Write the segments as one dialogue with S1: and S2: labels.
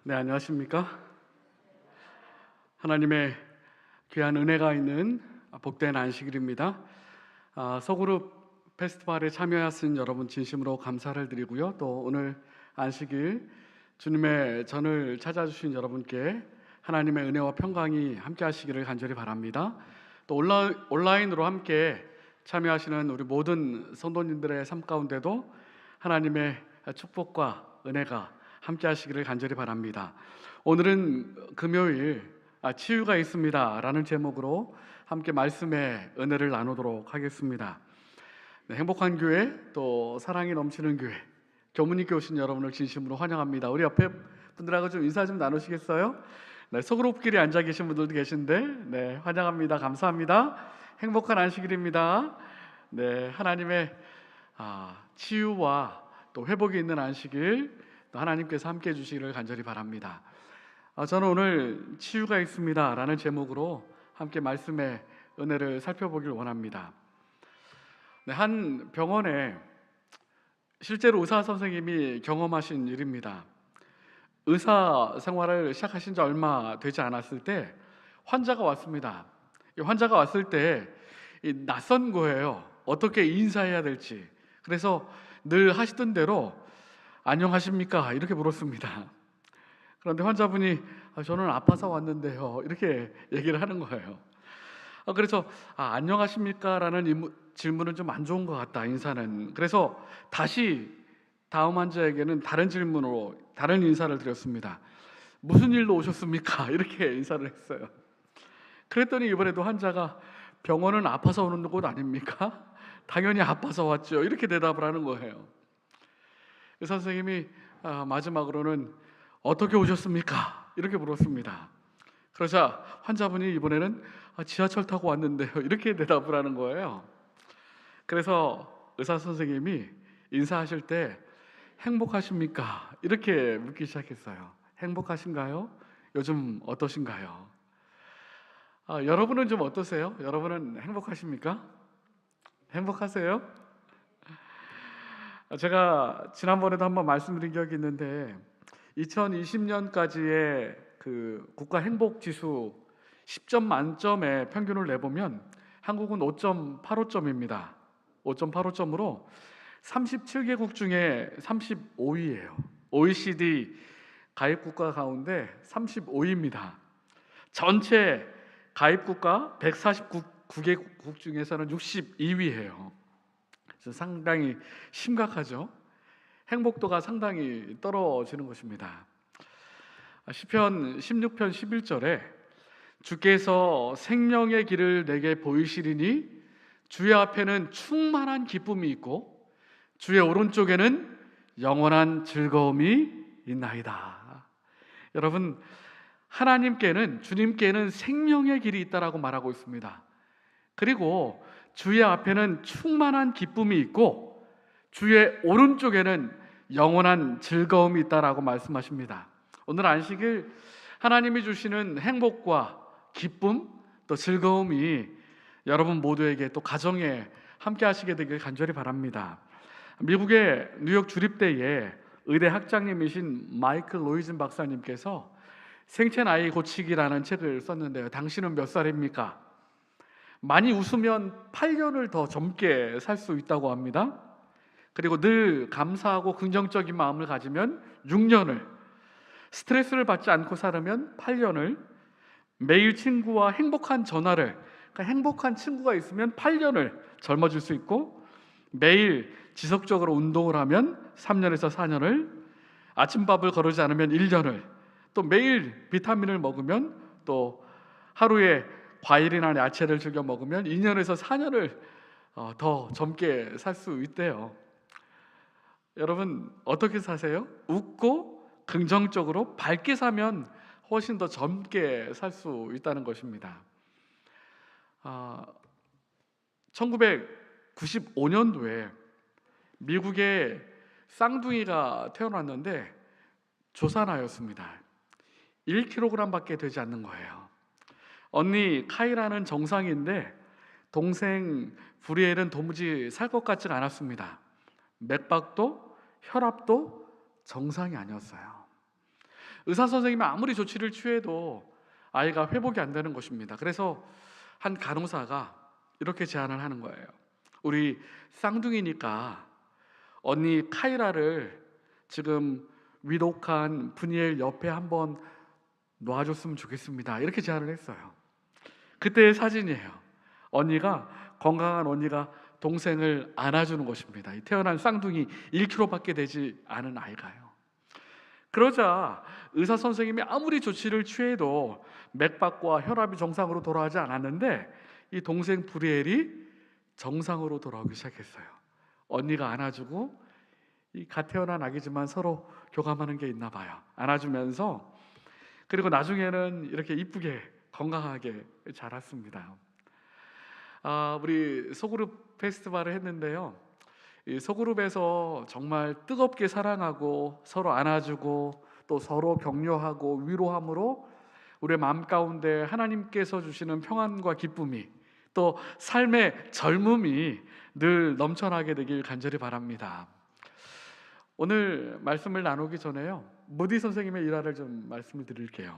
S1: 네, 안녕하십니까? 하나님의 귀한 은혜가 있는 복된 안식일입니다. 서그룹 페스티벌에 참여하신 여러분 진심으로 감사를 드리고요. 또 오늘 안식일 주님의 전을 찾아주신 여러분께 하나님의 은혜와 평강이 함께 하시기를 간절히 바랍니다. 또 온라인으로 함께 참여하시는 우리 모든 성도님들의 삶 가운데도 하나님의 축복과 은혜가 함께 하시기를 간절히 바랍니다. 오늘은 금요일 치유가 있습니다 라는 제목으로 함께 말씀의 은혜를 나누도록 하겠습니다. 네, 행복한 교회 또 사랑이 넘치는 교회 교무님께 오신 여러분을 진심으로 환영합니다. 우리 옆에 분들하고 좀 인사 좀 나누시겠어요? 네, 소그룹끼리 앉아 계신 분들도 계신데 네, 환영합니다. 감사합니다. 행복한 안식일입니다. 네, 하나님의 치유와 또 회복이 있는 안식일 또 하나님께서 함께 해주시기를 간절히 바랍니다. 저는 오늘 치유가 있습니다 라는 제목으로 함께 말씀의 은혜를 살펴보길 원합니다. 네, 한 병원에 실제로 의사 선생님이 경험하신 일입니다. 의사 생활을 시작하신 지 얼마 되지 않았을 때 환자가 왔습니다. 이 환자가 왔을 때 낯선 거예요. 어떻게 인사해야 될지. 그래서 늘 하시던 대로 안녕하십니까? 이렇게 물었습니다. 그런데 환자분이 저는 아파서 왔는데요 이렇게 얘기를 하는 거예요. 그래서 안녕하십니까? 라는 질문은 좀 안 좋은 것 같다, 인사는. 그래서 다시 다음 환자에게는 다른 질문으로 다른 인사를 드렸습니다. 무슨 일로 오셨습니까? 이렇게 인사를 했어요. 그랬더니 이번에도 환자가 병원은 아파서 오는 곳 아닙니까? 당연히 아파서 왔죠. 이렇게 대답을 하는 거예요. 의사 선생님이 마지막으로는 어떻게 오셨습니까? 이렇게 물었습니다. 그러자 환자분이 이번에는 지하철 타고 왔는데요 이렇게 대답을 하는 거예요. 그래서 의사 선생님이 인사하실 때 행복하십니까? 이렇게 묻기 시작했어요. 행복하신가요? 요즘 어떠신가요? 여러분은 좀 어떠세요? 여러분은 행복하십니까? 행복하세요? 제가 지난번에도 한번 말씀드린 기억이 있는데 2020년까지의 그 국가 행복 지수 10점 만점에 평균을 내보면 한국은 5.85점입니다. 5.85점으로 37개국 중에 35위예요. OECD 가입 국가 가운데 35위입니다. 전체 가입 국가 149개국 중에서는 62위예요. 상당히 심각하죠. 행복도가 상당히 떨어지는 것입니다. 시편 16편 11절에 주께서 생명의 길을 내게 보이시리니 주의 앞에는 충만한 기쁨이 있고 주의 오른쪽에는 영원한 즐거움이 있나이다. 여러분, 하나님께는, 주님께는 생명의 길이 있다라고 말하고 있습니다. 그리고 주의 앞에는 충만한 기쁨이 있고 주의 오른쪽에는 영원한 즐거움이 있다라고 말씀하십니다. 오늘 안식일 하나님이 주시는 행복과 기쁨 또 즐거움이 여러분 모두에게 또 가정에 함께 하시게 되길 간절히 바랍니다. 미국의 뉴욕 주립대의 의대 학장님이신 마이클 로이즌 박사님께서 생체 나이 고치기라는 책을 썼는데요. 당신은 몇 살입니까? 많이 웃으면 8년을 더 젊게 살 수 있다고 합니다. 그리고 늘 감사하고 긍정적인 마음을 가지면 6년을, 스트레스를 받지 않고 살으면 8년을, 매일 친구와 행복한 전화를, 그러니까 행복한 친구가 있으면 8년을 젊어질 수 있고, 매일 지속적으로 운동을 하면 3년에서 4년을, 아침밥을 거르지 않으면 1년을, 또 매일 비타민을 먹으면 또 하루에 과일이나 야채를 즐겨 먹으면 2년에서 4년을 더 젊게 살 수 있대요. 여러분 어떻게 사세요? 웃고 긍정적으로 밝게 사면 훨씬 더 젊게 살 수 있다는 것입니다. 1995년도에 미국에 쌍둥이가 태어났는데 조산아였습니다. 1kg밖에 되지 않는 거예요. 언니 카이라는 정상인데 동생 브리엘은 도무지 살 것 같지가 않았습니다. 맥박도 혈압도 정상이 아니었어요. 의사 선생님이 아무리 조치를 취해도 아이가 회복이 안 되는 것입니다. 그래서 한 간호사가 이렇게 제안을 하는 거예요. 우리 쌍둥이니까 언니 카이라를 지금 위독한 분이엘 옆에 한번 놔줬으면 좋겠습니다. 이렇게 제안을 했어요. 그때의 사진이에요. 건강한 언니가 동생을 안아주는 것입니다. 태어난 쌍둥이 1kg밖에 되지 않은 아이가요. 그러자 의사 선생님이 아무리 조치를 취해도 맥박과 혈압이 정상으로 돌아가지 않았는데 이 동생 브리엘이 정상으로 돌아오기 시작했어요. 언니가 안아주고 이 갓 태어난 아기지만 서로 교감하는 게 있나 봐요. 안아주면서, 그리고 나중에는 이렇게 이쁘게 건강하게 자랐습니다. 우리 소그룹 페스티벌을 했는데요, 이 소그룹에서 정말 뜨겁게 사랑하고 서로 안아주고 또 서로 격려하고 위로함으로 우리의 마음 가운데 하나님께서 주시는 평안과 기쁨이, 또 삶의 젊음이 늘 넘쳐나게 되길 간절히 바랍니다. 오늘 말씀을 나누기 전에요, 무디 선생님의 일화를 좀 말씀을 드릴게요.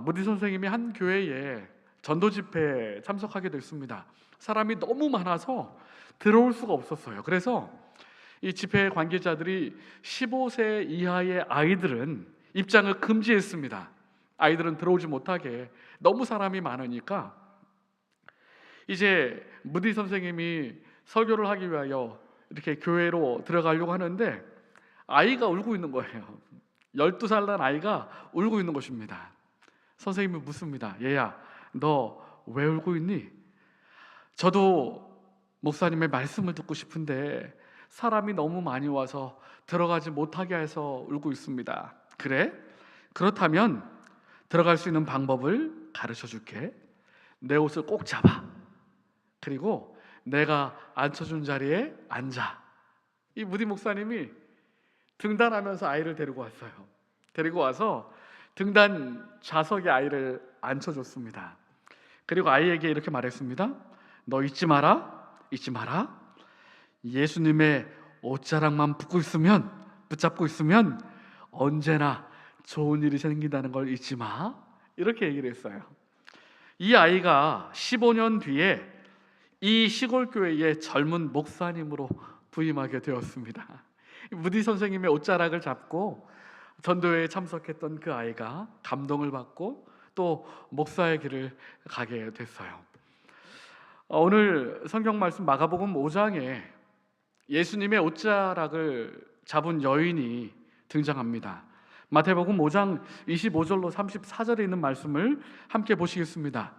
S1: 무디 선생님이 한 교회에 전도 집회에 참석하게 됐습니다. 사람이 너무 많아서 들어올 수가 없었어요. 그래서 이 집회 관계자들이 15세 이하의 아이들은 입장을 금지했습니다. 아이들은 들어오지 못하게, 너무 사람이 많으니까. 이제 무디 선생님이 설교를 하기 위하여 이렇게 교회로 들어가려고 하는데 아이가 울고 있는 거예요. 12살 난 아이가 울고 있는 것입니다. 선생님이 묻습니다. 얘야, 너 왜 울고 있니? 저도 목사님의 말씀을 듣고 싶은데 사람이 너무 많이 와서 들어가지 못하게 해서 울고 있습니다. 그래? 그렇다면 들어갈 수 있는 방법을 가르쳐 줄게. 내 옷을 꼭 잡아. 그리고 내가 앉혀준 자리에 앉아. 이 무디 목사님이 등단하면서 아이를 데리고 왔어요. 데리고 와서 등단 좌석에 아이를 앉혀줬습니다. 그리고 아이에게 이렇게 말했습니다. 너 잊지 마라. 잊지 마라. 예수님의 옷자락만 붙잡고 있으면 언제나 좋은 일이 생긴다는 걸 잊지 마. 이렇게 얘기를 했어요. 이 아이가 15년 뒤에 이 시골 교회의 젊은 목사님으로 부임하게 되었습니다. 무디 선생님의 옷자락을 잡고 전도회에 참석했던 그 아이가 감동을 받고 또 목사의 길을 가게 됐어요. 오늘 성경 말씀 마가복음 5장에 예수님의 옷자락을 잡은 여인이 등장합니다. 마태복음 5장 25절로 34절에 있는 말씀을 함께 보시겠습니다.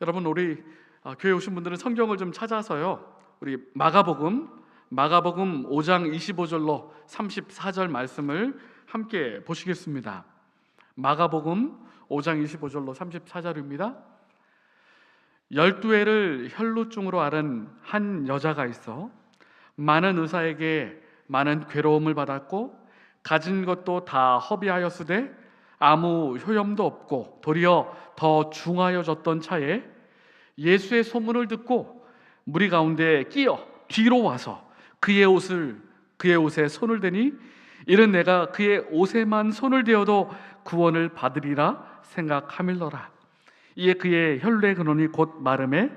S1: 여러분, 우리 교회 오신 분들은 성경을 좀 찾아서요, 우리 마가복음 5장 25절로 34절 말씀을 함께 보시겠습니다. 마가복음 5장 25절로 34절입니다. 12해를 혈루증으로 앓은 한 여자가 있어 많은 의사에게 많은 괴로움을 받았고 가진 것도 다 허비하였으되 아무 효염도 없고 도리어 더 중하여졌던 차에 예수의 소문을 듣고 무리 가운데 끼어 뒤로 와서 그의 옷에 손을 대니 이는 내가 그의 옷에만 손을 대어도 구원을 받으리라 생각하밀더라. 이에 그의 혈루의 근원이 곧 마름에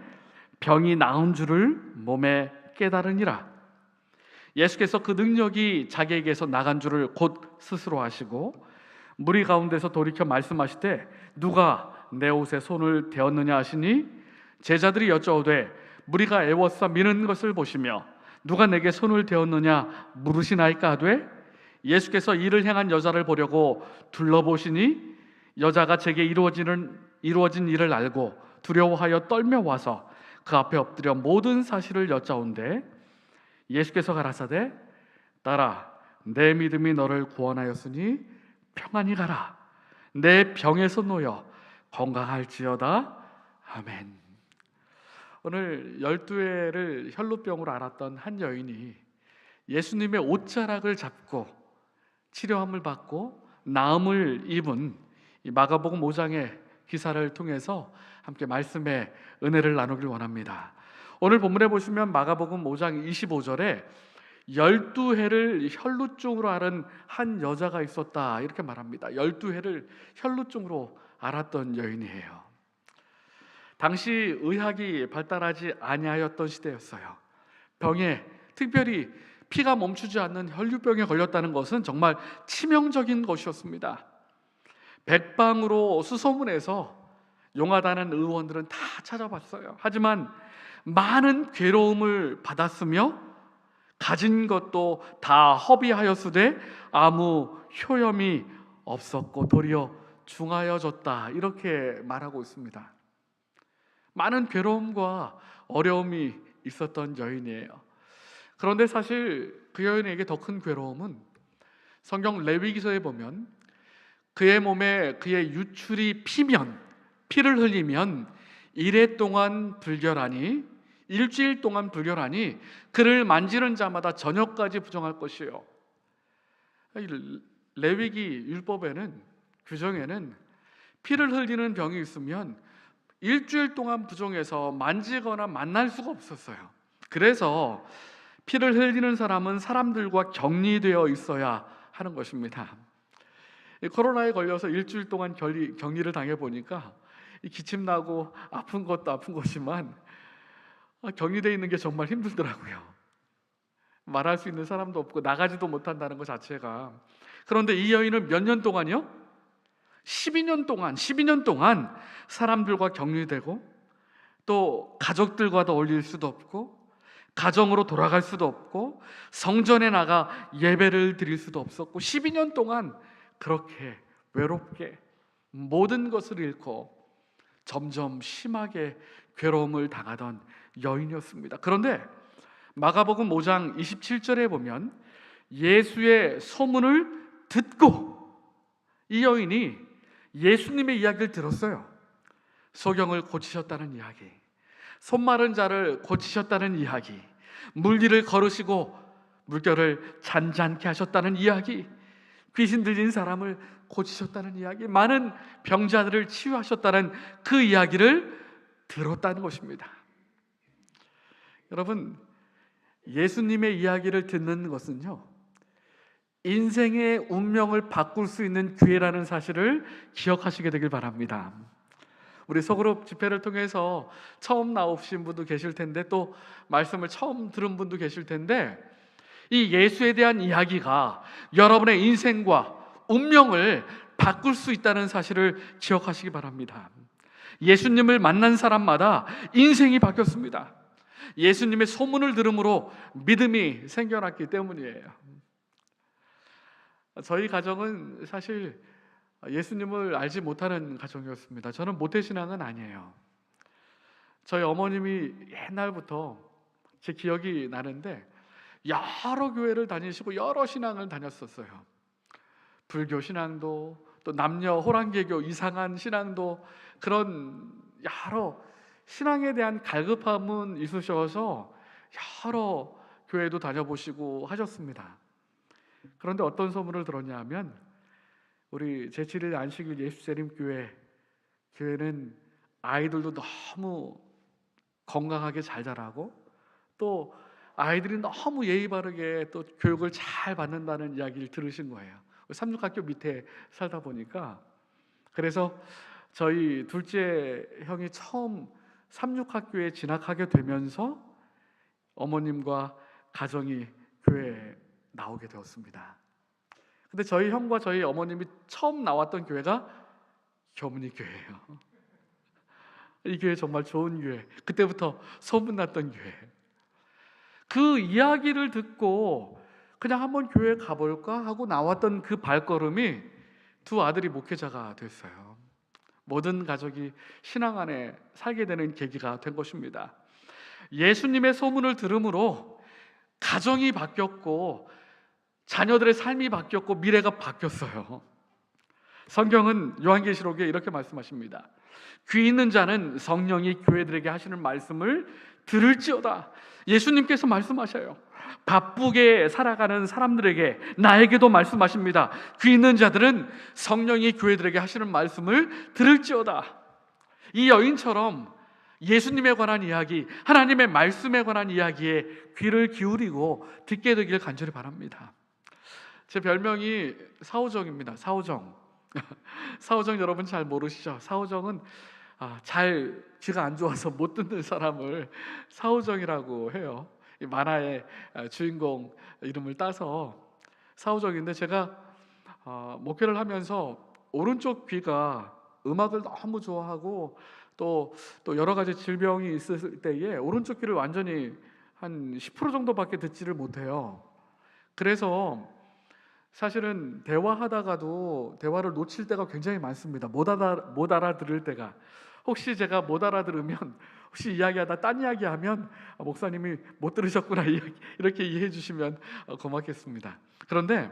S1: 병이 나은 줄을 몸에 깨달으니라. 예수께서 그 능력이 자기에게서 나간 줄을 곧 스스로 아시고 무리 가운데서 돌이켜 말씀하시되 누가 내 옷에 손을 대었느냐 하시니 제자들이 여쭤오되 무리가 애워싸 미는 것을 보시며 누가 내게 손을 대었느냐 물으시나이까 하되 예수께서 이를 행한 여자를 보려고 둘러보시니 여자가 제게 이루어진 일을 알고 두려워하여 떨며 와서 그 앞에 엎드려 모든 사실을 여짜온대 예수께서 가라사대 딸아 내 믿음이 너를 구원하였으니 평안히 가라 내 병에서 놓여 건강할지어다. 아멘. 오늘 12해를 혈루병으로 앓았던 한 여인이 예수님의 옷자락을 잡고 치료함을 받고 나음을 입은 이 마가복음 5장의 기사를 통해서 함께 말씀의 은혜를 나누길 원합니다. 오늘 본문에 보시면 마가복음 5장 25절에 12해를 혈루증으로 앓은 한 여자가 있었다, 이렇게 말합니다. 12해를 혈루증으로 앓았던 여인이에요. 당시 의학이 발달하지 아니하였던 시대였어요. 병에, 특별히 피가 멈추지 않는 혈류병에 걸렸다는 것은 정말 치명적인 것이었습니다. 백방으로 수소문해서 용하다는 의원들은 다 찾아봤어요. 하지만 많은 괴로움을 받았으며 가진 것도 다 허비하였으되 아무 효염이 없었고 도리어 중하여졌다, 이렇게 말하고 있습니다. 많은 괴로움과 어려움이 있었던 여인이에요. 그런데 사실 그 여인에게 더 큰 괴로움은 성경 레위기서에 보면 그의 몸에 그의 유출이 피면, 피를 흘리면 이래 동안 불결하니, 일주일 동안 불결하니 그를 만지는 자마다 저녁까지 부정할 것이요. 레위기 율법에는, 규정에는 피를 흘리는 병이 있으면 일주일 동안 부정해서 만지거나 만날 수가 없었어요. 그래서 피를 흘리는 사람은 사람들과 격리되어 있어야 하는 것입니다. 코로나에 걸려서 일주일 동안 격리를 당해보니까 기침나고 아픈 것도 아픈 것이지만 격리되어 있는 게 정말 힘들더라고요. 말할 수 있는 사람도 없고 나가지도 못한다는 것 자체가. 그런데 이 여인은 몇 년 동안요? 12년 동안 사람들과 격리되고 또 가족들과도 어울릴 수도 없고 가정으로 돌아갈 수도 없고 성전에 나가 예배를 드릴 수도 없었고 12년 동안 그렇게 외롭게 모든 것을 잃고 점점 심하게 괴로움을 당하던 여인이었습니다. 그런데 마가복음 5장 27절에 보면 예수의 소문을 듣고 이 여인이 예수님의 이야기를 들었어요. 소경을 고치셨다는 이야기, 손마른 자를 고치셨다는 이야기, 물길을 걸으시고 물결을 잔잔케 하셨다는 이야기, 귀신 들린 사람을 고치셨다는 이야기, 많은 병자들을 치유하셨다는 그 이야기를 들었다는 것입니다. 여러분, 예수님의 이야기를 듣는 것은요, 인생의 운명을 바꿀 수 있는 기회라는 사실을 기억하시게 되길 바랍니다. 우리 소그룹 집회를 통해서 처음 나오신 분도 계실 텐데 또 말씀을 처음 들은 분도 계실 텐데 이 예수에 대한 이야기가 여러분의 인생과 운명을 바꿀 수 있다는 사실을 기억하시기 바랍니다. 예수님을 만난 사람마다 인생이 바뀌었습니다. 예수님의 소문을 들음으로 믿음이 생겨났기 때문이에요. 저희 가정은 사실 예수님을 알지 못하는 가정이었습니다. 저는 모태신앙은 아니에요. 저희 어머님이 옛날부터 제 기억이 나는데 여러 교회를 다니시고 여러 신앙을 다녔었어요. 불교 신앙도 또 남녀 호랑개교 이상한 신앙도, 그런 여러 신앙에 대한 갈급함은 있으셔서 여러 교회도 다녀보시고 하셨습니다. 그런데 어떤 소문을 들었냐 하면 우리 제7일 안식일 예수재림 교회는 아이들도 너무 건강하게 잘 자라고 또 아이들이 너무 예의 바르게 또 교육을 잘 받는다는 이야기를 들으신 거예요. 삼육학교 밑에 살다 보니까. 그래서 저희 둘째 형이 처음 삼육학교에 진학하게 되면서 어머님과 가정이 교회에 나오게 되었습니다. 근데 저희 형과 저희 어머님이 처음 나왔던 교회가 교문이 교회예요. 이 교회 정말 좋은 교회, 그때부터 소문났던 교회. 그 이야기를 듣고 그냥 한번 교회 가볼까 하고 나왔던 그 발걸음이 두 아들이 목회자가 됐어요. 모든 가족이 신앙 안에 살게 되는 계기가 된 것입니다. 예수님의 소문을 들음으로 가정이 바뀌었고 자녀들의 삶이 바뀌었고 미래가 바뀌었어요. 성경은 요한계시록에 이렇게 말씀하십니다. 귀 있는 자는 성령이 교회들에게 하시는 말씀을 들을지어다. 예수님께서 말씀하셔요. 바쁘게 살아가는 사람들에게, 나에게도 말씀하십니다. 귀 있는 자들은 성령이 교회들에게 하시는 말씀을 들을지어다. 이 여인처럼 예수님에 관한 이야기, 하나님의 말씀에 관한 이야기에 귀를 기울이고 듣게 되길 간절히 바랍니다. 제 별명이 사오정입니다. 사오정. 사오정 여러분 잘 모르시죠? 사오정은 잘 귀가 안 좋아서 못 듣는 사람을 사오정이라고 해요. 이 만화의 주인공 이름을 따서 사오정인데, 제가 목회를 하면서 오른쪽 귀가 음악을 너무 좋아하고 또 여러 가지 질병이 있을 때에 오른쪽 귀를 완전히 한 10% 정도밖에 듣지를 못해요. 그래서 사실은 대화하다가도 대화를 놓칠 때가 굉장히 많습니다. 못 알아들을 때가. 혹시 제가 못 알아들으면, 혹시 이야기하다 딴 이야기하면 목사님이 못 들으셨구나 이렇게 이해해 주시면 고맙겠습니다. 그런데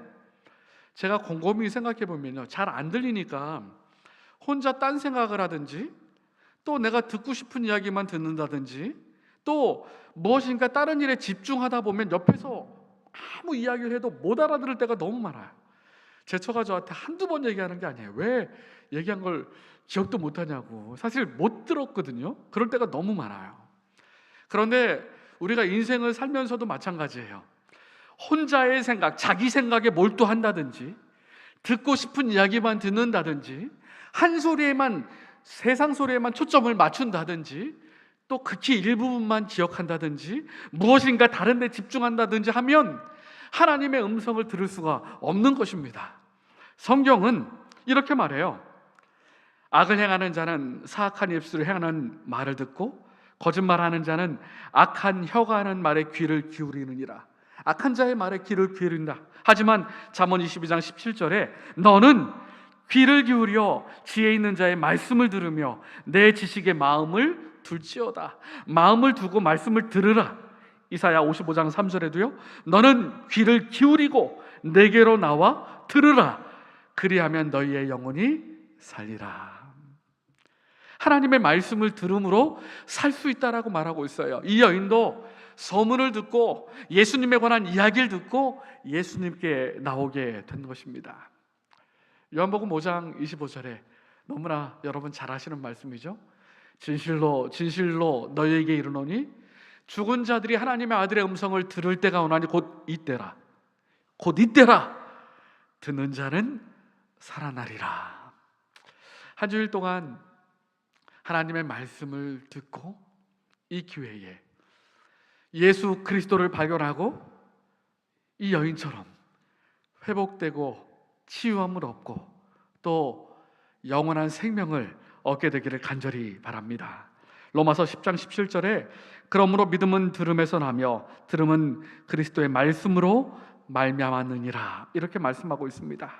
S1: 제가 곰곰이 생각해 보면요, 잘 안 들리니까 혼자 딴 생각을 하든지, 또 내가 듣고 싶은 이야기만 듣는다든지, 또 무엇인가 다른 일에 집중하다 보면 옆에서 아무 이야기를 해도 못 알아들을 때가 너무 많아요. 제 처가 저한테 한두 번 얘기하는 게 아니에요. 왜 얘기한 걸 기억도 못하냐고. 사실 못 들었거든요. 그럴 때가 너무 많아요. 그런데 우리가 인생을 살면서도 마찬가지예요. 혼자의 생각, 자기 생각에 몰두한다든지, 듣고 싶은 이야기만 듣는다든지, 한 소리에만, 세상 소리에만 초점을 맞춘다든지, 또 극히 일부분만 기억한다든지, 무엇인가 다른 데 집중한다든지 하면 하나님의 음성을 들을 수가 없는 것입니다. 성경은 이렇게 말해요. 악을 행하는 자는 사악한 입술을 행하는 말을 듣고, 거짓말하는 자는 악한 혀가 하는 말에 귀를 기울이느니라. 악한 자의 말에 귀를 기울인다. 하지만 잠언 22장 17절에 너는 귀를 기울여 지혜 있는 자의 말씀을 들으며 내 지식의 마음을 둘지어다. 마음을 두고 말씀을 들으라. 이사야 55장 3절에도요, 너는 귀를 기울이고 내게로 나와 들으라. 그리하면 너희의 영혼이 살리라. 하나님의 말씀을 들음으로 살 수 있다라고 말하고 있어요. 이 여인도 서문을 듣고 예수님에 관한 이야기를 듣고 예수님께 나오게 된 것입니다. 요한복음 5장 25절에 너무나 여러분 잘 아시는 말씀이죠. 진실로 진실로 너희에게 이르노니 죽은 자들이 하나님의 아들의 음성을 들을 때가 오나니 곧 이때라. 곧 이때라. 듣는 자는 살아나리라. 한 주일 동안 하나님의 말씀을 듣고 이 기회에 예수 그리스도를 발견하고 이 여인처럼 회복되고 치유함을 얻고 또 영원한 생명을 얻게 되기를 간절히 바랍니다. 로마서 10장 17절에 그러므로 믿음은 들음에서 나며 들음은 그리스도의 말씀으로 말미암았느니라, 이렇게 말씀하고 있습니다.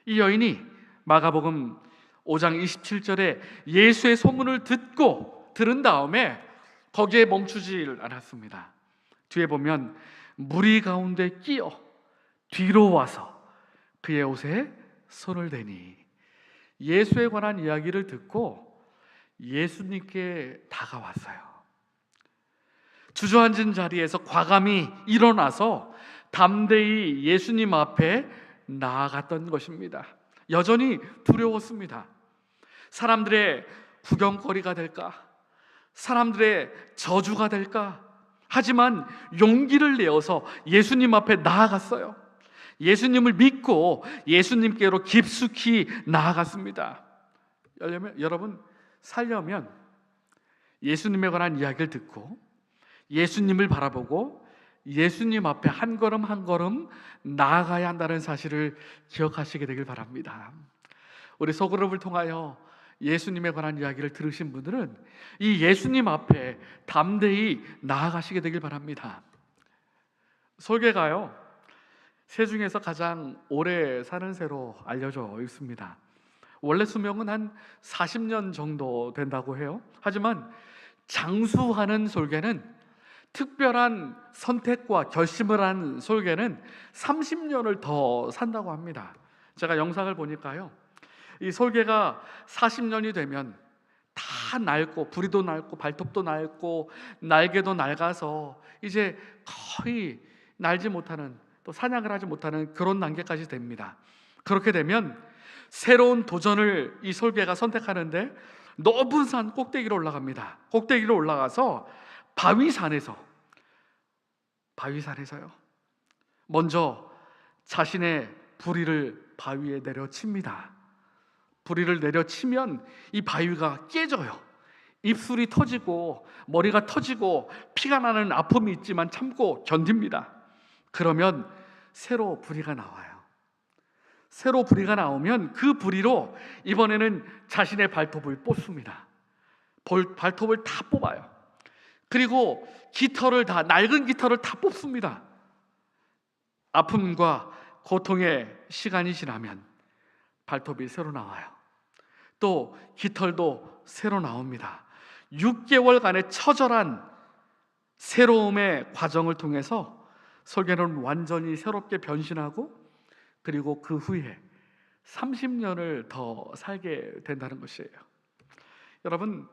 S1: 이 여인이 마가복음 5장 27절에 예수의 소문을 듣고 들은 다음에 거기에 멈추질 않았습니다. 뒤에 보면 무리 가운데 끼어 뒤로 와서 그의 옷에 손을 대니, 예수에 관한 이야기를 듣고 예수님께 다가왔어요. 주저앉은 자리에서 과감히 일어나서 담대히 예수님 앞에 나아갔던 것입니다. 여전히 두려웠습니다. 사람들의 구경거리가 될까? 사람들의 저주가 될까? 하지만 용기를 내어서 예수님 앞에 나아갔어요. 예수님을 믿고 예수님께로 깊숙이 나아갔습니다. 여러분, 살려면 예수님에 관한 이야기를 듣고 예수님을 바라보고 예수님 앞에 한 걸음 한 걸음 나아가야 한다는 사실을 기억하시게 되길 바랍니다. 우리 소그룹을 통하여 예수님에 관한 이야기를 들으신 분들은 이 예수님 앞에 담대히 나아가시게 되길 바랍니다. 솔개가요, 새 중에서 가장 오래 사는 새로 알려져 있습니다. 원래 수명은 한 40년 정도 된다고 해요. 하지만 장수하는 솔개는, 특별한 선택과 결심을 한 솔개는 30년을 더 산다고 합니다. 제가 영상을 보니까요, 이 솔개가 40년이 되면 다 낡고 부리도 낡고 발톱도 낡고 날개도 낡아서 이제 거의 날지 못하는, 또 사냥을 하지 못하는 그런 단계까지 됩니다. 그렇게 되면 새로운 도전을 이 솔개가 선택하는데 높은 산 꼭대기로 올라갑니다. 꼭대기로 올라가서 바위산에서요 먼저 자신의 부리를 바위에 내려칩니다. 부리를 내려치면 이 바위가 깨져요. 입술이 터지고 머리가 터지고 피가 나는 아픔이 있지만 참고 견딥니다. 그러면 새로 부리가 나와요. 새로 부리가 나오면 그 부리로 이번에는 자신의 발톱을 뽑습니다. 발톱을 다 뽑아요. 그리고 낡은 깃털을 다 뽑습니다. 아픔과 고통의 시간이 지나면 발톱이 새로 나와요. 또 깃털도 새로 나옵니다. 6개월간의 처절한 새로움의 과정을 통해서 설계는 완전히 새롭게 변신하고 그리고 그 후에 30년을 더 살게 된다는 것이에요. 여러분,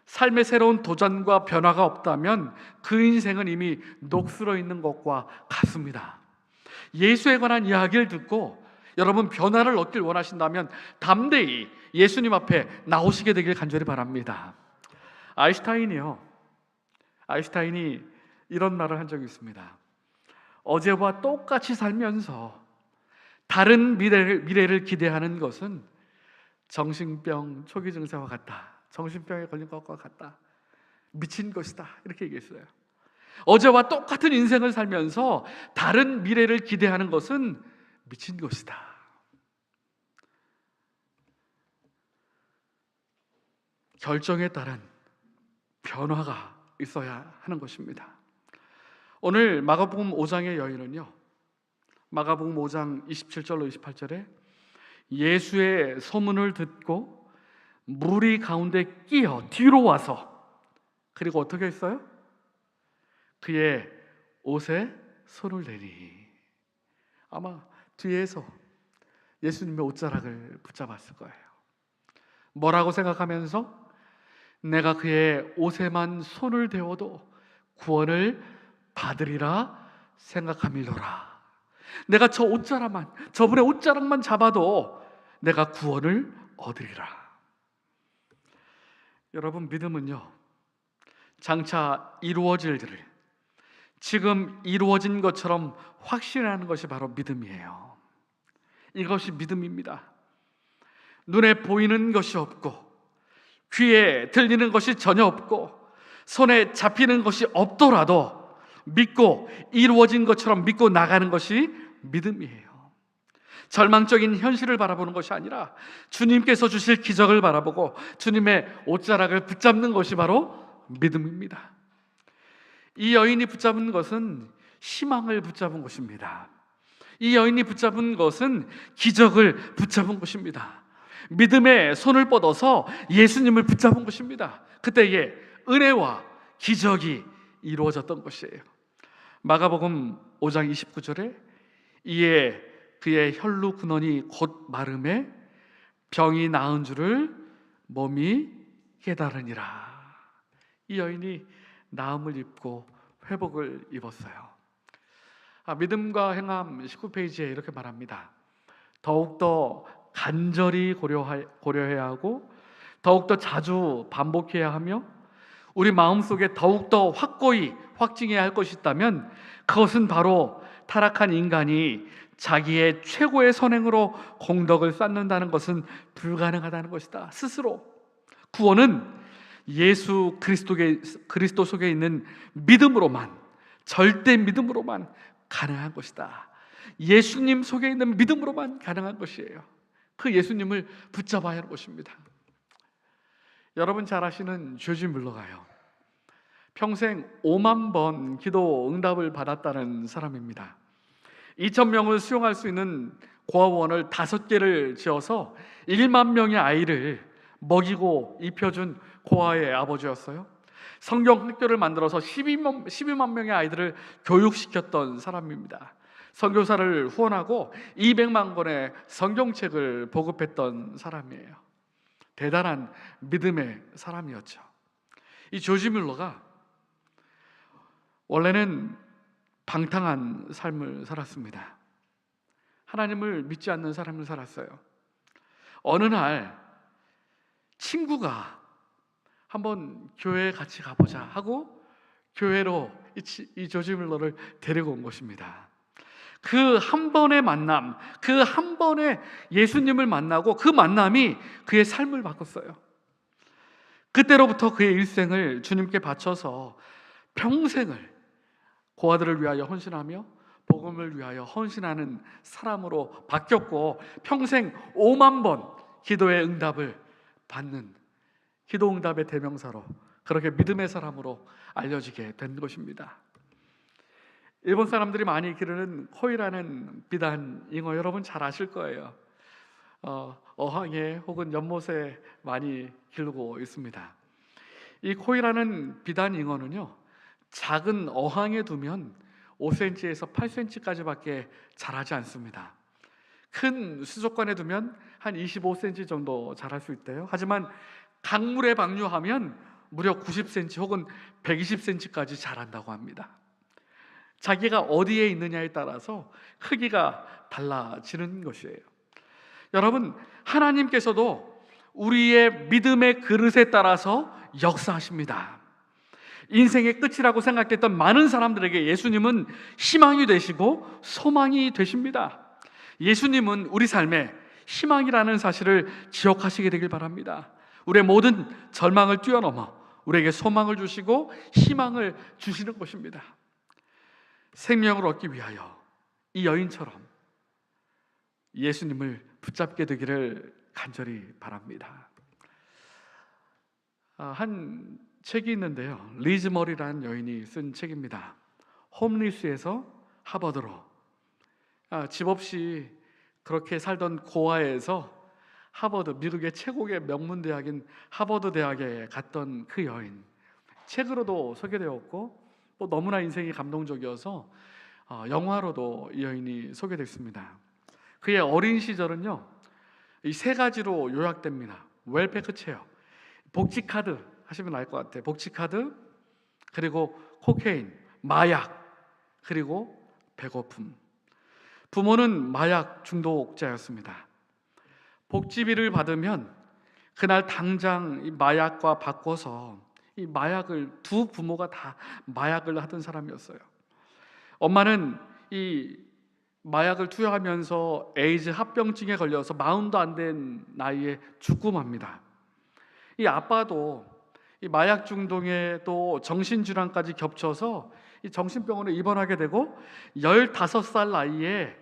S1: 삶의 새로운 도전과 변화가 없다면 그 인생은 이미 녹슬어 있는 것과 같습니다. 예수에 관한 이야기를 듣고 여러분 변화를 얻길 원하신다면 담대히 예수님 앞에 나오시게 되길 간절히 바랍니다. 아인슈타인이 이런 말을 한 적이 있습니다. 어제와 똑같이 살면서 다른 미래를 기대하는 것은 정신병 초기 증세와 같다. 정신병에 걸린 것과 같다. 미친 것이다. 이렇게 얘기했어요. 어제와 똑같은 인생을 살면서 다른 미래를 기대하는 것은 미친 것이다. 결정에 따른 변화가 있어야 하는 것입니다. 오늘 마가복음 5장의 여인은요, 마가복음 5장 27절로 28절에 예수의 소문을 듣고 무리 가운데 끼어 뒤로 와서 그리고 어떻게 했어요? 그의 옷에 손을 대니, 아마 뒤에서 예수님의 옷자락을 붙잡았을 거예요. 뭐라고 생각하면서 내가 그의 옷에만 손을 대어도 구원을 받으리라 생각함이로라. 내가 저분의 옷자락만 잡아도 내가 구원을 얻으리라. 여러분, 믿음은요 장차 이루어질 일을 지금 이루어진 것처럼 확신하는 것이 바로 믿음이에요. 이것이 믿음입니다. 눈에 보이는 것이 없고 귀에 들리는 것이 전혀 없고 손에 잡히는 것이 없더라도 믿고 이루어진 것처럼 믿고 나가는 것이 믿음이에요. 절망적인 현실을 바라보는 것이 아니라 주님께서 주실 기적을 바라보고 주님의 옷자락을 붙잡는 것이 바로 믿음입니다. 이 여인이 붙잡은 것은 희망을 붙잡은 것입니다. 이 여인이 붙잡은 것은 기적을 붙잡은 것입니다. 믿음의 손을 뻗어서 예수님을 붙잡은 것입니다. 그때에 은혜와 기적이 이루어졌던 것이에요. 마가복음 5장 29절에 이에 그의 혈루 근원이 곧 마름에 병이 나은 줄을 몸이 깨달으니라. 이 여인이 나음을 입고 회복을 입었어요. 믿음과 행함 19페이지에 이렇게 말합니다. 더욱더 간절히 고려해야 하고 더욱더 자주 반복해야 하며 우리 마음속에 더욱더 확고히 확증해야 할 것이 있다면 그것은 바로 타락한 인간이 자기의 최고의 선행으로 공덕을 쌓는다는 것은 불가능하다는 것이다. 스스로 구원은 예수 그리스도 속에 있는 믿음으로만, 절대 믿음으로만 가능한 것이다. 예수님 속에 있는 믿음으로만 가능한 것이에요. 그 예수님을 붙잡아야 하는 것입니다. 여러분 잘 아시는 조지 뮬러가요, 평생 5만 번 기도 응답을 받았다는 사람입니다. 2,000명을 수용할 수 있는 고아원을 5개를 지어서 1만 명의 아이를 먹이고 입혀준 고아의 아버지였어요. 성경 학교를 만들어서 12만 명의 아이들을 교육시켰던 사람입니다. 선교사를 후원하고 200만 권의 성경책을 보급했던 사람이에요. 대단한 믿음의 사람이었죠. 이 조지 뮬러가 원래는 방탕한 삶을 살았습니다. 하나님을 믿지 않는 삶을 살았어요. 어느 날 친구가 한번 교회에 같이 가보자 하고 교회로 이 조지 뮬러를 데리고 온 것입니다. 그 한 번의 만남, 그 한 번의 예수님을 만나고 그 만남이 그의 삶을 바꿨어요. 그때로부터 그의 일생을 주님께 바쳐서 평생을 고아들을 위하여 헌신하며 복음을 위하여 헌신하는 사람으로 바뀌었고, 평생 5만 번 기도의 응답을 받는 기도 응답의 대명사로, 그렇게 믿음의 사람으로 알려지게 된 것입니다. 일본 사람들이 많이 기르는 코이라는 비단 잉어, 여러분 잘 아실 거예요. 어항에 혹은 연못에 많이 기르고 있습니다. 이 코이라는 비단 잉어는요, 작은 어항에 두면 5cm에서 8cm까지밖에 자라지 않습니다. 큰 수족관에 두면 한 25cm 정도 자랄 수 있대요. 하지만 강물에 방류하면 무려 90cm 혹은 120cm까지 자란다고 합니다. 자기가 어디에 있느냐에 따라서 크기가 달라지는 것이에요. 여러분, 하나님께서도 우리의 믿음의 그릇에 따라서 역사하십니다. 인생의 끝이라고 생각했던 많은 사람들에게 예수님은 희망이 되시고 소망이 되십니다. 예수님은 우리 삶에 희망이라는 사실을 기억하시게 되길 바랍니다. 우리의 모든 절망을 뛰어넘어 우리에게 소망을 주시고 희망을 주시는 것입니다. 생명을 얻기 위하여 이 여인처럼 예수님을 붙잡게 되기를 간절히 바랍니다. 한 책이 있는데요, 리즈 머리라는 여인이 쓴 책입니다. 홈리스에서 하버드로, 집 없이 그렇게 살던 고아에서 하버드, 미국의 최고의 명문 대학인 하버드 대학에 갔던 그 여인, 책으로도 소개되었고 또 너무나 인생이 감동적이어서 영화로도 이 여인이 소개됐습니다. 그의 어린 시절은요, 이 세 가지로 요약됩니다. 웰페어 체어, 복지 카드 하시면 알 것 같아요. 복지 카드, 그리고 코케인, 마약, 그리고 배고픔. 부모는 마약 중독자였습니다. 복지비를 받으면 그날 당장 이 마약과 바꿔서 이 마약을, 두 부모가 다 마약을 하던 사람이었어요. 엄마는 이 마약을 투여하면서 에이즈 합병증에 걸려서 40도 안 된 나이에 죽고 맙니다. 이 아빠도 이 마약 중독에 또 정신질환까지 겹쳐서 이 정신병원에 입원하게 되고 15살 나이에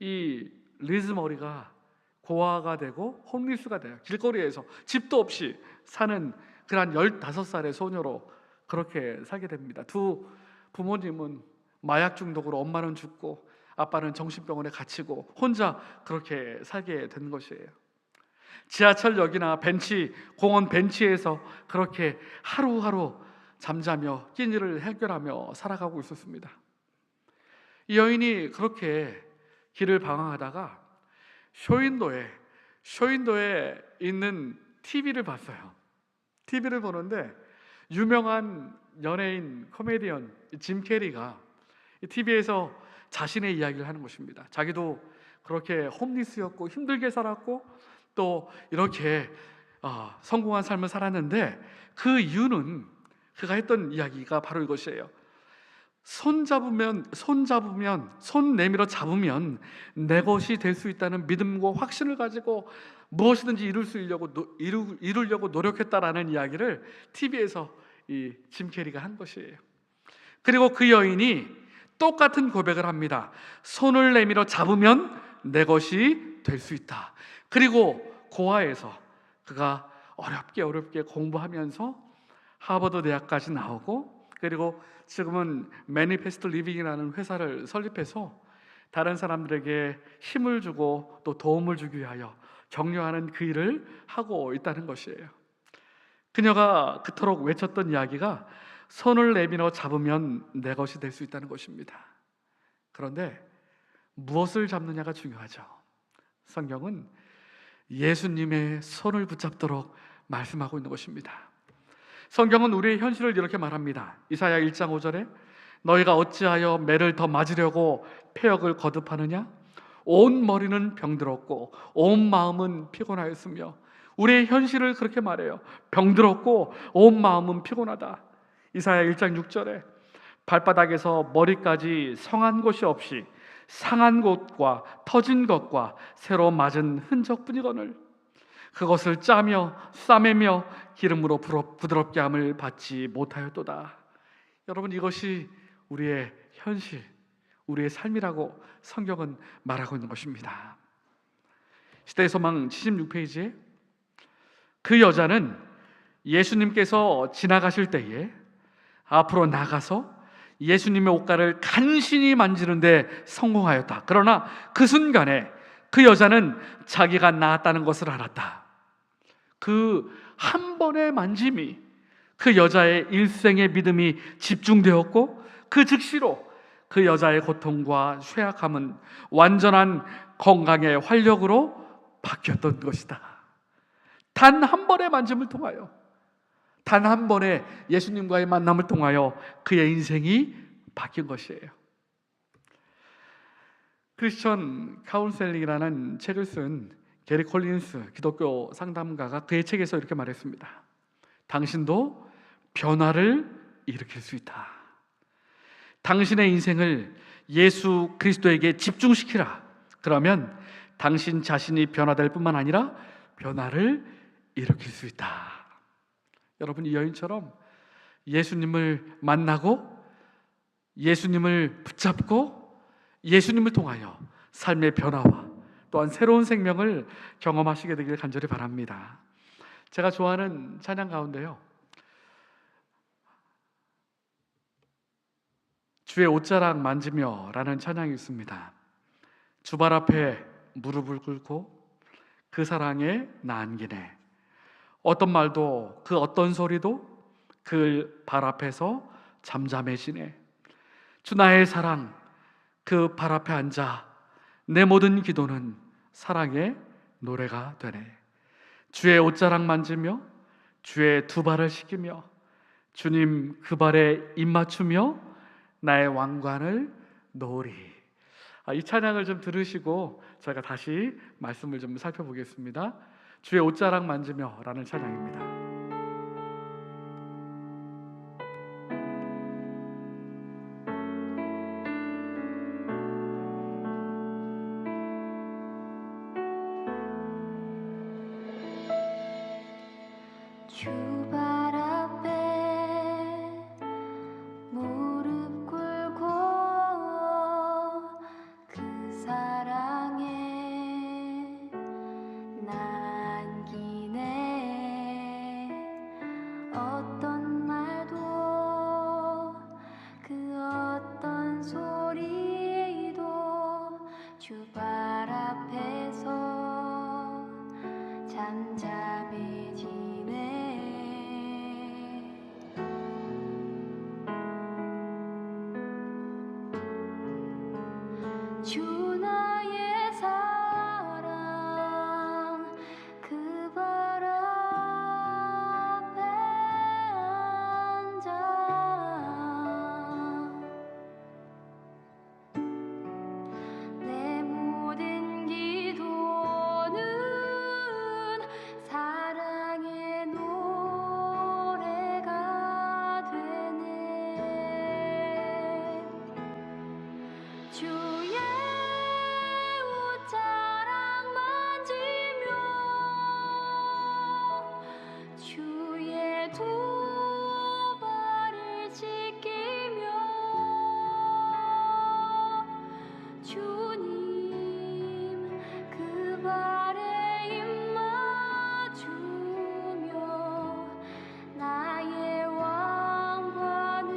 S1: 이 리즈 머리가 고아가 되고 홈리스가 돼요. 길거리에서 집도 없이 사는 그런 15살의 소녀로 그렇게 살게 됩니다. 두 부모님은 마약 중독으로 엄마는 죽고 아빠는 정신병원에 갇히고 혼자 그렇게 살게 된 것이에요. 지하철역이나 벤치, 공원 벤치에서 그렇게 하루하루 잠자며 끼니를 해결하며 살아가고 있었습니다. 이 여인이 그렇게 길을 방황하다가 쇼윈도에 있는 TV를 봤어요. TV를 보는데 유명한 연예인 코미디언 짐 캐리가 TV에서 자신의 이야기를 하는 것입니다. 자기도 그렇게 홈리스였고 힘들게 살았고 또 이렇게 성공한 삶을 살았는데 그 이유는, 그가 했던 이야기가 바로 이것이에요. 손 내밀어 잡으면 내 것이 될 수 있다는 믿음과 확신을 가지고 무엇이든지 이루려고 노력했다라는 이야기를 TV에서 이 짐 캐리가 한 것이에요. 그리고 그 여인이 똑같은 고백을 합니다. 손을 내밀어 잡으면 내 것이 될 수 있다. 그리고 고아에서 그가 어렵게 공부하면서 하버드 대학까지 나오고, 그리고 지금은 매니페스트 리빙이라는 회사를 설립해서 다른 사람들에게 힘을 주고 또 도움을 주기 위하여 격려하는 그 일을 하고 있다는 것이에요. 그녀가 그토록 외쳤던 이야기가 손을 내밀어 잡으면 내 것이 될 수 있다는 것입니다. 그런데 무엇을 잡느냐가 중요하죠. 성경은 예수님의 손을 붙잡도록 말씀하고 있는 것입니다. 성경은 우리의 현실을 이렇게 말합니다. 이사야 1장 5절에 너희가 어찌하여 매를 더 맞으려고 패역을 거듭하느냐? 온 머리는 병들었고 온 마음은 피곤하였으며 우리의 현실을 그렇게 말해요. 병들었고 온 마음은 피곤하다. 이사야 1장 6절에 발바닥에서 머리까지 성한 곳이 없이 상한 곳과 터진 것과 새로 맞은 흔적뿐이거늘 그것을 짜며 싸매며 기름으로 부드럽게 함을 받지 못하였도다. 여러분, 이것이 우리의 현실, 우리의 삶이라고 성경은 말하고 있는 것입니다. 시대의 소망 76페이지에 그 여자는 예수님께서 지나가실 때에 앞으로 나가서 예수님의 옷가를 간신히 만지는데 성공하였다. 그러나 그 순간에 그 여자는 자기가 나았다는 것을 알았다. 그 한 번의 만짐이 그 여자의 일생의 믿음이 집중되었고 그 즉시로 그 여자의 고통과 쇠약함은 완전한 건강의 활력으로 바뀌었던 것이다. 단 한 번의 만짐을 통하여, 단 한 번의 예수님과의 만남을 통하여 그의 인생이 바뀐 것이에요. 크리스천 카운셀링이라는 책을 쓴 게리 콜린스 기독교 상담가가 그의 책에서 이렇게 말했습니다. 당신도 변화를 일으킬 수 있다. 당신의 인생을 예수 그리스도에게 집중시키라. 그러면 당신 자신이 변화될 뿐만 아니라 변화를 일으킬 수 있다. 여러분, 이 여인처럼 예수님을 만나고 예수님을 붙잡고 예수님을 통하여 삶의 변화와 또한 새로운 생명을 경험하시게 되길 간절히 바랍니다. 제가 좋아하는 찬양 가운데요, 주의 옷자락 만지며 라는 찬양이 있습니다. 주발 앞에 무릎을 꿇고 그 사랑에 나 안기네. 어떤 말도 그 어떤 소리도 그 발 앞에서 잠잠해지네. 주 나의 사랑, 그 발 앞에 앉아 내 모든 기도는 사랑의 노래가 되네. 주의 옷자락 만지며 주의 두 발을 씻기며 주님 그 발에 입 맞추며 나의 왕관을 놓으리. 이 찬양을 좀 들으시고 저희가 다시 말씀을 좀 살펴보겠습니다. 주의 옷자락 만지며 라는 찬양입니다.
S2: 주발 앞에 무릎 꿇고 그 사랑에 나 안기네. 어떤 말도 그 어떤 소리도 주발 앞에서 잠잠해지네. 주 나의 사랑 그 발 앞에 앉아 내 모든 기도는 사랑의 노래가 되네. 주의 옷자락 만지며 주의 두 발을 씻기며 주님 그 발에 입 맞추며 나의 왕관을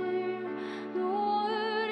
S2: 놓으리.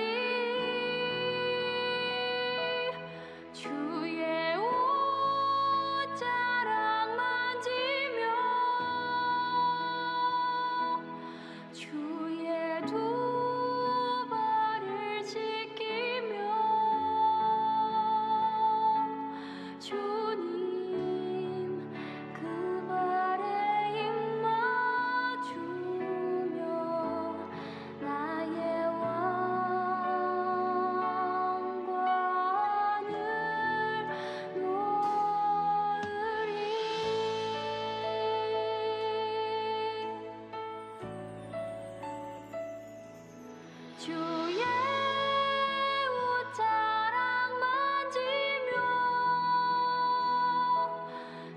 S2: 주의 옷자락 만지며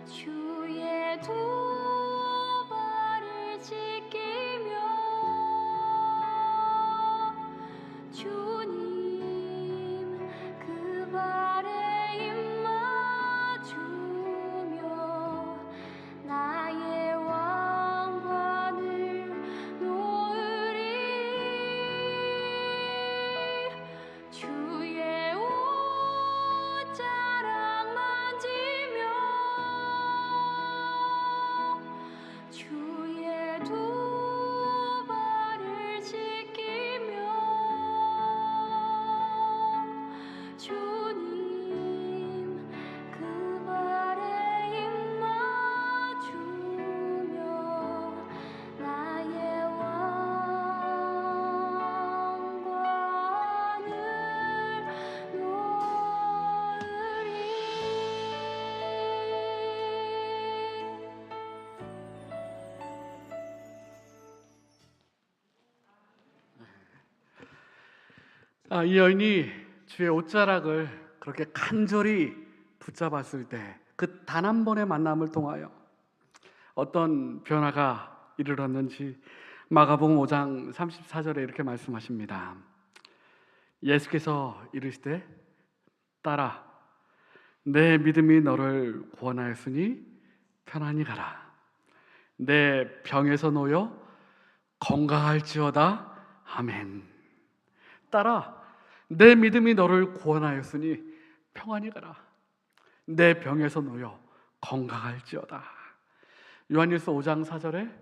S2: 주의 두 발을 씻기며 주님 그 발에 입 맞추며 나의 왕관을 놓으리 주의 옷자락 만지며 주의 두 발을 씻기며 주님 그 발에 입 맞추며 나의 왕관을 놓으리.
S1: 이 여인이 주의 옷자락을 그렇게 간절히 붙잡았을 때 그 단 한 번의 만남을 통하여 어떤 변화가 이르렀는지 마가복음 5장 34절에 이렇게 말씀하십니다. 예수께서 이르시되 딸아 내 믿음이 너를 구원하였으니 편안히 가라. 내 병에서 놓여 건강할지어다. 아멘. 딸아 내 믿음이 너를 구원하였으니 평안히 가라. 내 병에서 놓여 건강할지어다. 요한일서 5장 4절에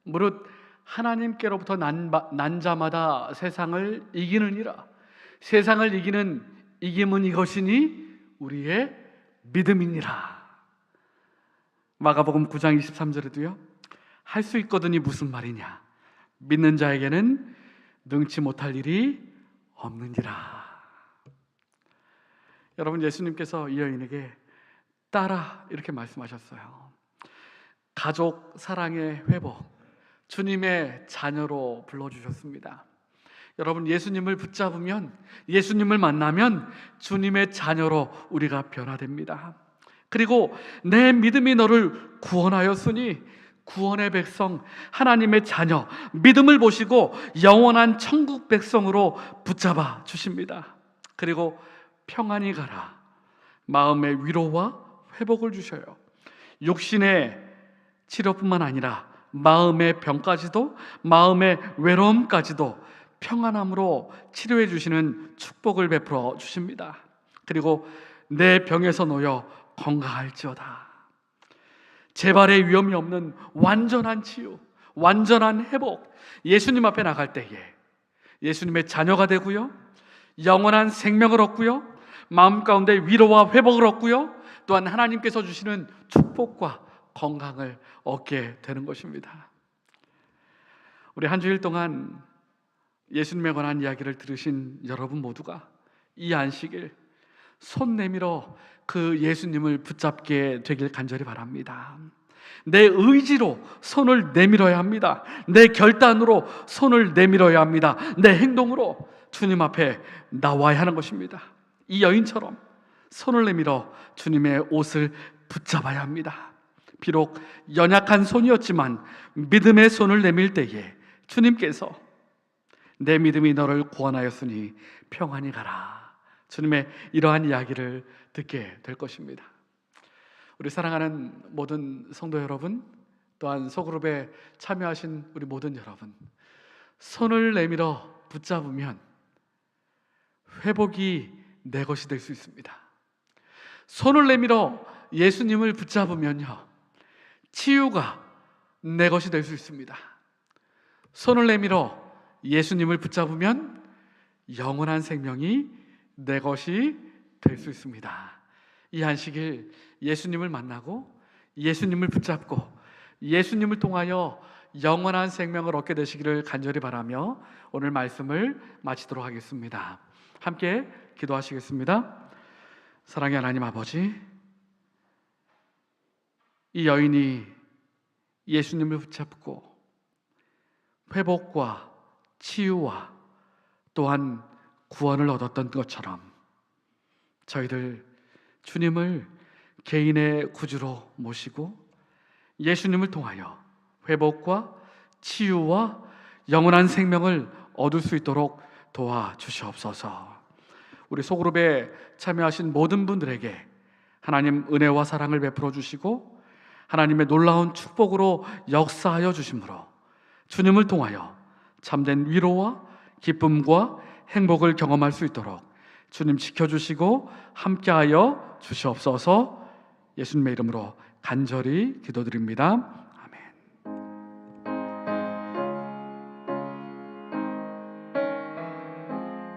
S1: 무릇 하나님께로부터 난 자마다 세상을 이기느니라. 세상을 이기는 이김은 이것이니 우리의 믿음이니라. 마가복음 9장 23절에도요 할 수 있거든이 무슨 말이냐, 믿는 자에게는 능치 못할 일이 없느니라. 여러분, 예수님께서 이 여인에게 따라 이렇게 말씀하셨어요. 가족 사랑의 회복, 주님의 자녀로 불러주셨습니다. 여러분, 예수님을 붙잡으면, 예수님을 만나면 주님의 자녀로 우리가 변화됩니다. 그리고 내 믿음이 너를 구원하였으니, 구원의 백성, 하나님의 자녀, 믿음을 보시고 영원한 천국 백성으로 붙잡아 주십니다. 그리고 평안히 가라, 마음의 위로와 회복을 주셔요. 육신의 치료뿐만 아니라 마음의 병까지도, 마음의 외로움까지도 평안함으로 치료해 주시는 축복을 베풀어 주십니다. 그리고 내 병에서 놓여 건강할지어다. 재발의 위험이 없는 완전한 치유, 완전한 회복, 예수님 앞에 나갈 때에 예수님의 자녀가 되고요, 영원한 생명을 얻고요, 마음 가운데 위로와 회복을 얻고요, 또한 하나님께서 주시는 축복과 건강을 얻게 되는 것입니다. 우리 한 주일 동안 예수님에 관한 이야기를 들으신 여러분 모두가 이 안식일 손 내밀어 그 예수님을 붙잡게 되길 간절히 바랍니다. 내 의지로 손을 내밀어야 합니다. 내 결단으로 손을 내밀어야 합니다. 내 행동으로 주님 앞에 나와야 하는 것입니다. 이 여인처럼 손을 내밀어 주님의 옷을 붙잡아야 합니다. 비록 연약한 손이었지만 믿음의 손을 내밀 때에 주님께서 내 믿음이 너를 구원하였으니 평안히 가라, 주님의 이러한 이야기를 듣게 될 것입니다. 우리 사랑하는 모든 성도 여러분, 또한 소그룹에 참여하신 우리 모든 여러분, 손을 내밀어 붙잡으면 회복이 내 것이 될 수 있습니다. 손을 내밀어 예수님을 붙잡으면요, 치유가 내 것이 될 수 있습니다. 손을 내밀어 예수님을 붙잡으면 영원한 생명이 내 것이 될 수 있습니다. 이 안식일 예수님을 만나고 예수님을 붙잡고 예수님을 통하여 영원한 생명을 얻게 되시기를 간절히 바라며 오늘 말씀을 마치도록 하겠습니다. 함께 기도하시겠습니다. 사랑의 하나님 아버지, 이 여인이 예수님을 붙잡고 회복과 치유와 또한 구원을 얻었던 것처럼 저희들 주님을 개인의 구주로 모시고 예수님을 통하여 회복과 치유와 영원한 생명을 얻을 수 있도록 도와주시옵소서. 우리 소그룹에 참여하신 모든 분들에게 하나님 은혜와 사랑을 베풀어 주시고 하나님의 놀라운 축복으로 역사하여 주심으로 주님을 통하여 참된 위로와 기쁨과 행복을 경험할 수 있도록 주님 지켜주시고 함께하여 주시옵소서. 예수님의 이름으로 간절히 기도드립니다.